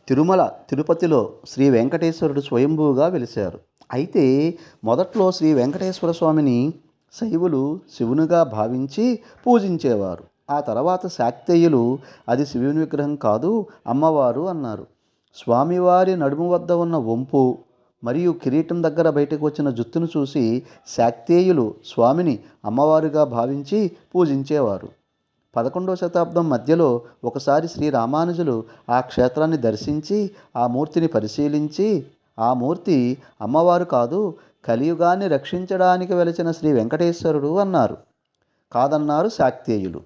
తిరుమల తిరుపతిలో శ్రీ వెంకటేశ్వరుడు స్వయంభూగా వెలిశారు. అయితే మొదట్లో శ్రీ వెంకటేశ్వర స్వామిని శైవులు శివునిగా భావించి పూజించేవారు. ఆ తర్వాత శాక్తేయులు అది శివుని విగ్రహం కాదు, అమ్మవారు అన్నారు. స్వామివారి నడుము వద్ద ఉన్న వంపు మరియు కిరీటం దగ్గర బయటకు వచ్చిన జుత్తును చూసి శాక్తేయులు స్వామిని అమ్మవారుగా భావించి పూజించేవారు. 11వ శతాబ్దం మధ్యలో ఒకసారి శ్రీ రామానుజులు ఆ క్షేత్రాన్ని దర్శించి ఆ మూర్తిని పరిశీలించి, ఆ మూర్తి అమ్మవారు కాదు, కలియుగాన్ని రక్షించడానికి వెలిసిన శ్రీ వెంకటేశ్వరుడు అన్నారు. కాదన్నారు శాక్తేయులు.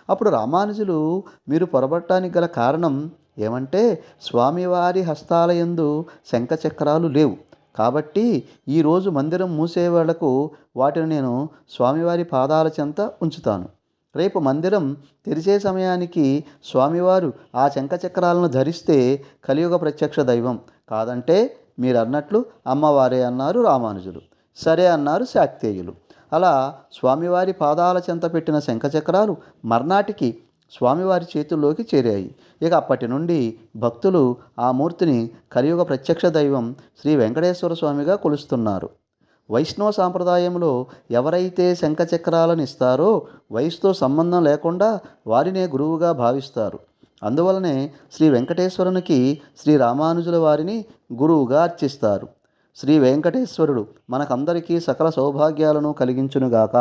అప్పుడు రామానుజులు, మీరు పొరబడటానికి గల కారణం ఏమంటే స్వామివారి హస్తాలయందు శంఖచక్రాలు లేవు. కాబట్టి ఈరోజు మందిరం మూసేవేళకు వాటిని నేను స్వామివారి పాదాల చెంత ఉంచుతాను. రేపు మందిరం తెరిచే సమయానికి స్వామివారు ఆ శంఖచక్రాలను ధరిస్తే కలియుగ ప్రత్యక్ష దైవం, కాదంటే మీరన్నట్లు అమ్మవారే అన్నారు రామానుజులు. సరే అన్నారు శాక్తేయులు. అలా స్వామివారి పాదాల చెంత పెట్టిన శంఖచక్రాలు మర్నాటికి స్వామివారి చేతుల్లోకి చేరాయి. ఇక అప్పటి నుండి భక్తులు ఆ మూర్తిని కలియుగ ప్రత్యక్ష దైవం శ్రీ వెంకటేశ్వర స్వామిగా కొలుస్తున్నారు. వైష్ణవ సాంప్రదాయంలో ఎవరైతే శంఖచక్రాలను ఇస్తారో వయసుతో సంబంధం లేకుండా వారినే గురువుగా భావిస్తారు. అందువలనే శ్రీ వెంకటేశ్వరునికి శ్రీ రామానుజుల వారిని గురువుగా అర్చిస్తారు. శ్రీ వెంకటేశ్వరుడు మనకందరికీ సకల సౌభాగ్యాలను కలిగించునుగాక.